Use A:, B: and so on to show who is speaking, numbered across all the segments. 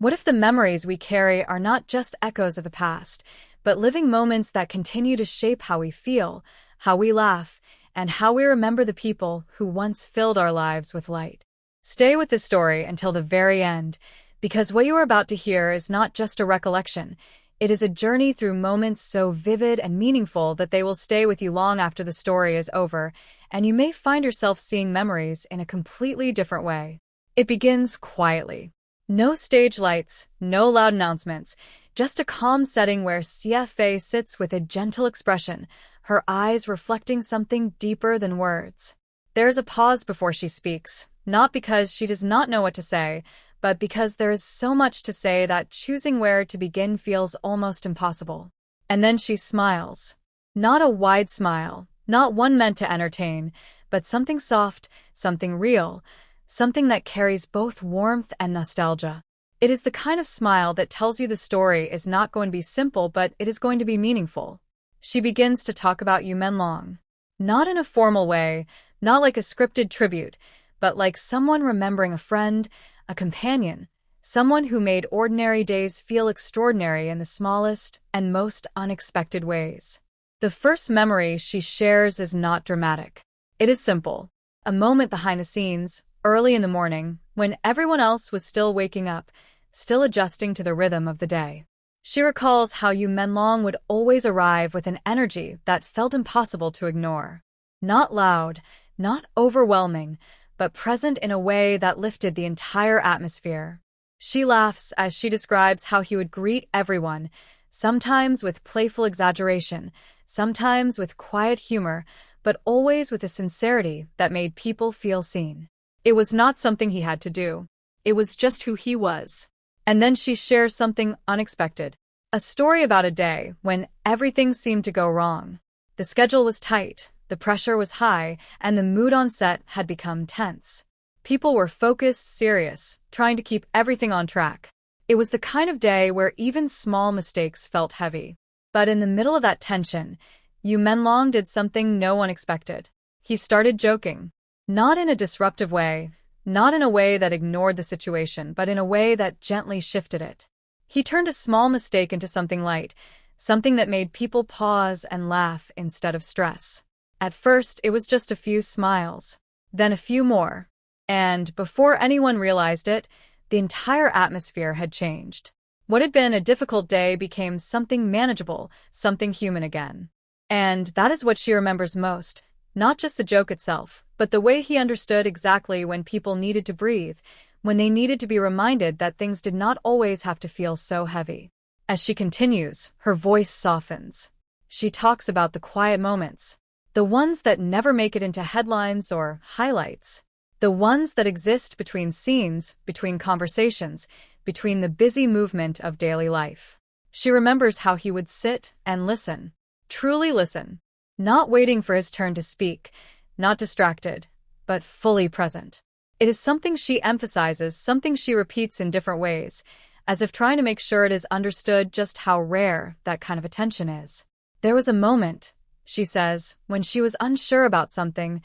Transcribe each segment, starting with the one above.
A: What if the memories we carry are not just echoes of the past, but living moments that continue to shape how we feel, how we laugh, and how we remember the people who once filled our lives with light? Stay with this story until the very end, because what you are about to hear is not just a recollection. It is a journey through moments so vivid and meaningful that they will stay with you long after the story is over, and you may find yourself seeing memories in a completely different way. It begins quietly. No stage lights, no loud announcements, just a calm setting where Xie Fei sits with a gentle expression, her eyes reflecting something deeper than words. There's a pause before she speaks, not because she does not know what to say, but because there is so much to say that choosing where to begin feels almost impossible. And then she smiles. Not a wide smile, not one meant to entertain, but something soft, something real, something that carries both warmth and nostalgia. It is the kind of smile that tells you the story is not going to be simple, but it is going to be meaningful. She begins to talk about Yu Menlong. Not in a formal way, not like a scripted tribute, but like someone remembering a friend, a companion, someone who made ordinary days feel extraordinary in the smallest and most unexpected ways. The first memory she shares is not dramatic. It is simple. A moment behind the scenes, early in the morning, when everyone else was still waking up, still adjusting to the rhythm of the day. She recalls how Yu Menlong would always arrive with an energy that felt impossible to ignore. Not loud, not overwhelming, but present in a way that lifted the entire atmosphere. She laughs as she describes how he would greet everyone, sometimes with playful exaggeration, sometimes with quiet humor, but always with a sincerity that made people feel seen. It was not something he had to do. It was just who he was. And then she shares something unexpected. A story about a day when everything seemed to go wrong. The schedule was tight, the pressure was high, and the mood on set had become tense. People were focused, serious, trying to keep everything on track. It was the kind of day where even small mistakes felt heavy. But in the middle of that tension, Yu Menlong did something no one expected. He started joking. Not in a disruptive way, not in a way that ignored the situation, but in a way that gently shifted it. He turned a small mistake into something light, something that made people pause and laugh instead of stress. At first, it was just a few smiles, then a few more, and before anyone realized it, the entire atmosphere had changed. What had been a difficult day became something manageable, something human again. And that is what she remembers most. Not just the joke itself, but the way he understood exactly when people needed to breathe, when they needed to be reminded that things did not always have to feel so heavy. As she continues, her voice softens. She talks about the quiet moments, the ones that never make it into headlines or highlights, the ones that exist between scenes, between conversations, between the busy movement of daily life. She remembers how he would sit and listen, truly listen. Not waiting for his turn to speak, not distracted, but fully present. It is something she emphasizes, something she repeats in different ways, as if trying to make sure it is understood just how rare that kind of attention is. There was a moment, she says, when she was unsure about something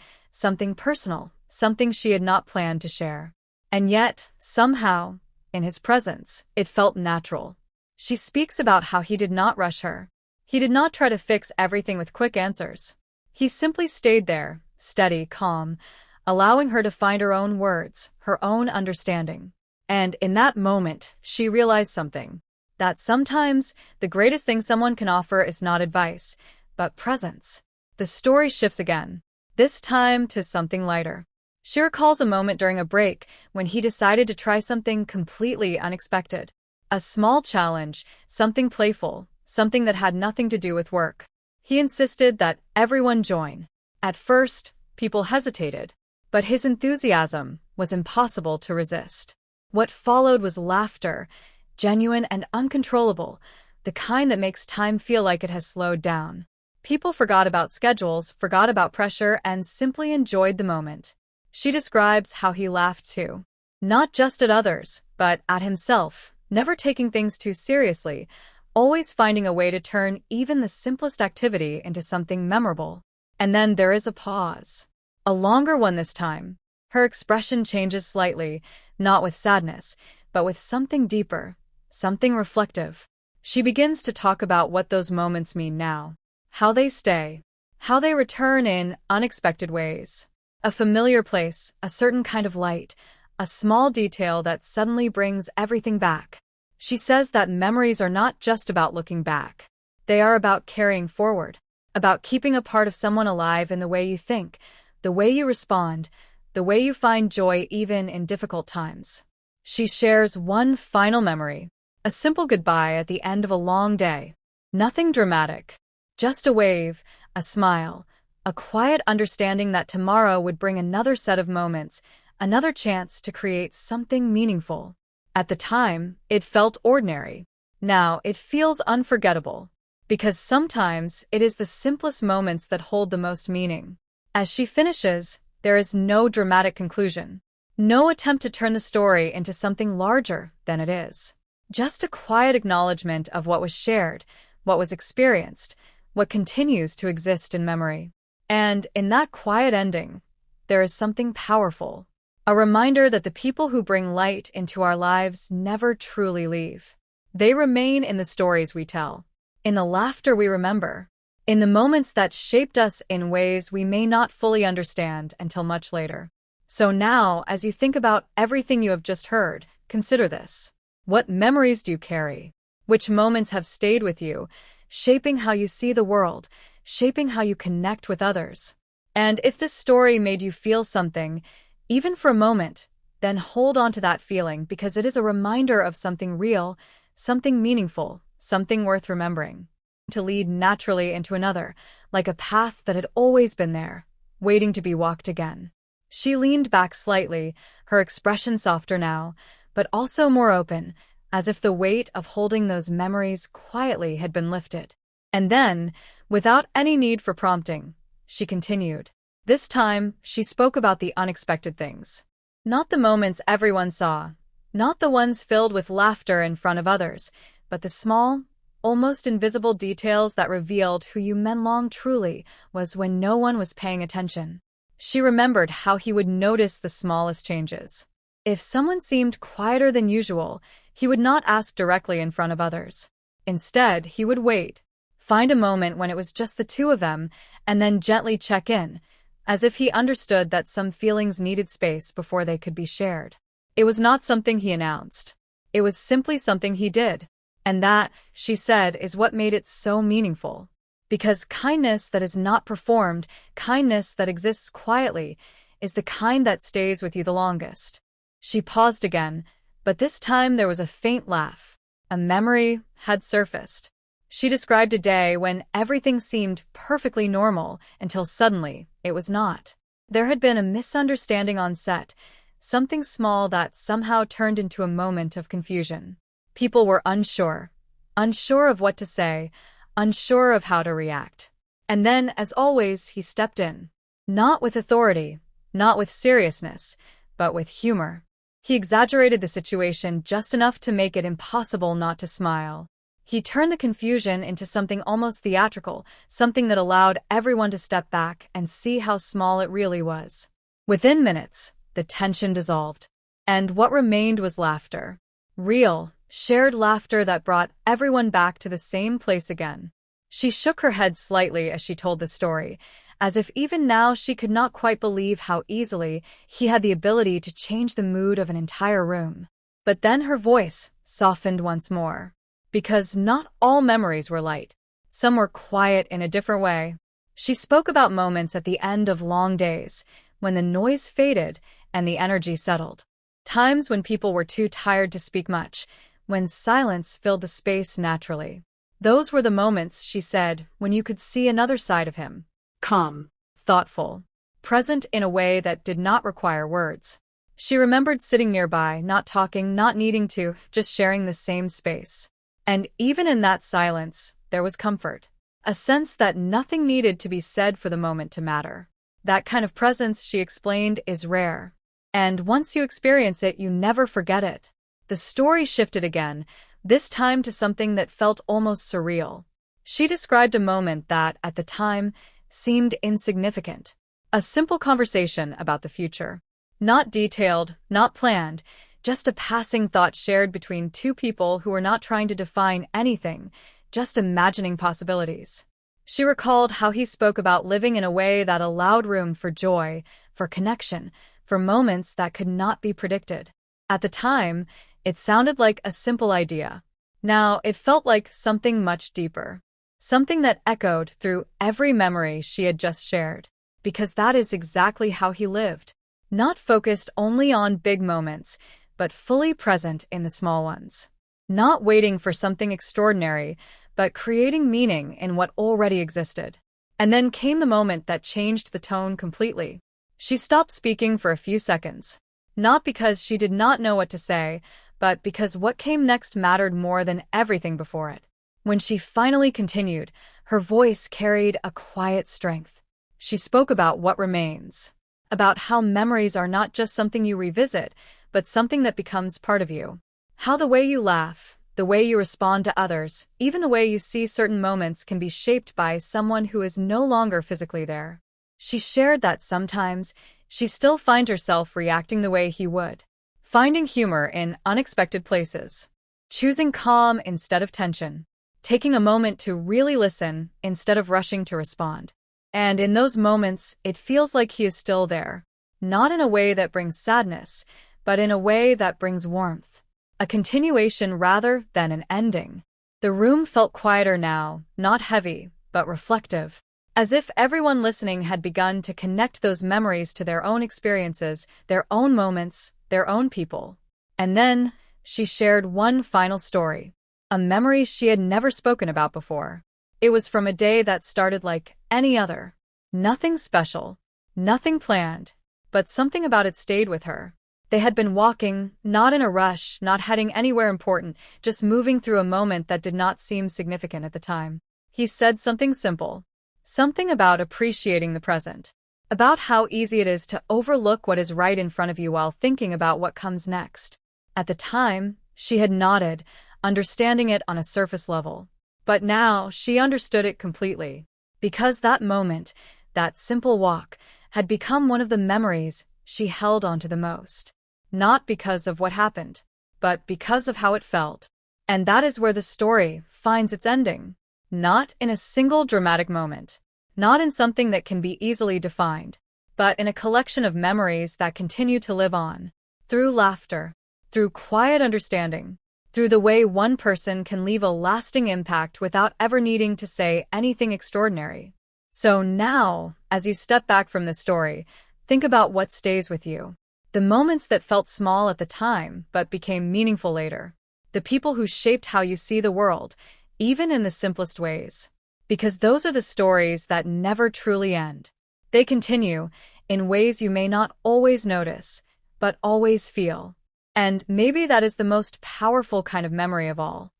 A: personal, something she had not planned to share. And yet, somehow, in his presence, it felt natural. She speaks about how he did not rush her. He did not try to fix everything with quick answers. He simply stayed there, steady, calm, allowing her to find her own words, her own understanding. And in that moment, she realized something. That sometimes, the greatest thing someone can offer is not advice, but presence. The story shifts again, this time to something lighter. She recalls a moment during a break when he decided to try something completely unexpected. A small challenge, something playful, something that had nothing to do with work. He insisted that everyone join. At first, people hesitated, but his enthusiasm was impossible to resist. What followed was laughter, genuine and uncontrollable, the kind that makes time feel like it has slowed down. People forgot about schedules, forgot about pressure, and simply enjoyed the moment. She describes how he laughed too. Not just at others, but at himself, never taking things too seriously, always finding a way to turn even the simplest activity into something memorable. And then there is a pause. A longer one this time. Her expression changes slightly, not with sadness, but with something deeper, something reflective. She begins to talk about what those moments mean now, how they stay, how they return in unexpected ways. A familiar place, a certain kind of light, a small detail that suddenly brings everything back. She says that memories are not just about looking back. They are about carrying forward, about keeping a part of someone alive in the way you think, the way you respond, the way you find joy even in difficult times. She shares one final memory, a simple goodbye at the end of a long day. Nothing dramatic, just a wave, a smile, a quiet understanding that tomorrow would bring another set of moments, another chance to create something meaningful. At the time, it felt ordinary. Now it feels unforgettable, because sometimes it is the simplest moments that hold the most meaning. As she finishes, there is no dramatic conclusion, no attempt to turn the story into something larger than it is. Just a quiet acknowledgement of what was shared, what was experienced, what continues to exist in memory. And in that quiet ending, there is something powerful. A reminder that the people who bring light into our lives never truly leave. They remain in the stories we tell, in the laughter we remember, in the moments that shaped us in ways we may not fully understand until much later. So now, as you think about everything you have just heard, consider this. What memories do you carry? Which moments have stayed with you, shaping how you see the world, shaping how you connect with others? And if this story made you feel something, even for a moment, then hold on to that feeling because it is a reminder of something real, something meaningful, something worth remembering. To lead naturally into another, like a path that had always been there, waiting to be walked again. She leaned back slightly, her expression softer now, but also more open, as if the weight of holding those memories quietly had been lifted. And then, without any need for prompting, she continued. This time, she spoke about the unexpected things. Not the moments everyone saw, not the ones filled with laughter in front of others, but the small, almost invisible details that revealed who Yu Menlong truly was when no one was paying attention. She remembered how he would notice the smallest changes. If someone seemed quieter than usual, he would not ask directly in front of others. Instead, he would wait, find a moment when it was just the two of them, and then gently check in, as if he understood that some feelings needed space before they could be shared. It was not something he announced. It was simply something he did. And that, she said, is what made it so meaningful. Because kindness that is not performed, kindness that exists quietly, is the kind that stays with you the longest. She paused again, but this time there was a faint laugh. A memory had surfaced. She described a day when everything seemed perfectly normal until suddenly it was not. There had been a misunderstanding on set, something small that somehow turned into a moment of confusion. People were unsure of what to say, unsure of how to react. And then, as always, he stepped in. Not with authority, not with seriousness, but with humor. He exaggerated the situation just enough to make it impossible not to smile. He turned the confusion into something almost theatrical, something that allowed everyone to step back and see how small it really was. Within minutes, the tension dissolved, and what remained was laughter. Real, shared laughter that brought everyone back to the same place again. She shook her head slightly as she told the story, as if even now she could not quite believe how easily he had the ability to change the mood of an entire room. But then her voice softened once more. Because not all memories were light. Some were quiet in a different way. She spoke about moments at the end of long days, when the noise faded and the energy settled. Times when people were too tired to speak much, when silence filled the space naturally. Those were the moments, she said, when you could see another side of him. Calm, thoughtful, present in a way that did not require words. She remembered sitting nearby, not talking, not needing to, just sharing the same space. And even in that silence, there was comfort. A sense that nothing needed to be said for the moment to matter. That kind of presence, she explained, is rare. And once you experience it, you never forget it. The story shifted again, this time to something that felt almost surreal. She described a moment that, at the time, seemed insignificant. A simple conversation about the future. Not detailed, not planned, just a passing thought shared between two people who were not trying to define anything, just imagining possibilities. She recalled how he spoke about living in a way that allowed room for joy, for connection, for moments that could not be predicted. At the time, it sounded like a simple idea. Now, it felt like something much deeper. Something that echoed through every memory she had just shared. Because that is exactly how he lived. Not focused only on big moments, but fully present in the small ones. Not waiting for something extraordinary, but creating meaning in what already existed. And then came the moment that changed the tone completely. She stopped speaking for a few seconds. Not because she did not know what to say, but because what came next mattered more than everything before it. When she finally continued, her voice carried a quiet strength. She spoke about what remains, about how memories are not just something you revisit, but something that becomes part of you. How the way you laugh, the way you respond to others, even the way you see certain moments can be shaped by someone who is no longer physically there. She shared that sometimes she still finds herself reacting the way he would, finding humor in unexpected places, choosing calm instead of tension, taking a moment to really listen instead of rushing to respond. And in those moments, it feels like he is still there, not in a way that brings sadness, but in a way that brings warmth. A continuation rather than an ending. The room felt quieter now, not heavy, but reflective. As if everyone listening had begun to connect those memories to their own experiences, their own moments, their own people. And then, she shared one final story. A memory she had never spoken about before. It was from a day that started like any other. Nothing special, nothing planned, but something about it stayed with her. They had been walking, not in a rush, not heading anywhere important, just moving through a moment that did not seem significant at the time. He said something simple. Something about appreciating the present. About how easy it is to overlook what is right in front of you while thinking about what comes next. At the time, she had nodded, understanding it on a surface level. But now, she understood it completely. Because that moment, that simple walk, had become one of the memories she held onto the most. Not because of what happened, but because of how it felt. And that is where the story finds its ending. Not in a single dramatic moment. Not in something that can be easily defined. But in a collection of memories that continue to live on. Through laughter. Through quiet understanding. Through the way one person can leave a lasting impact without ever needing to say anything extraordinary. So now, as you step back from the story, think about what stays with you. The moments that felt small at the time but became meaningful later. The people who shaped how you see the world, even in the simplest ways. Because those are the stories that never truly end. They continue in ways you may not always notice, but always feel. And maybe that is the most powerful kind of memory of all.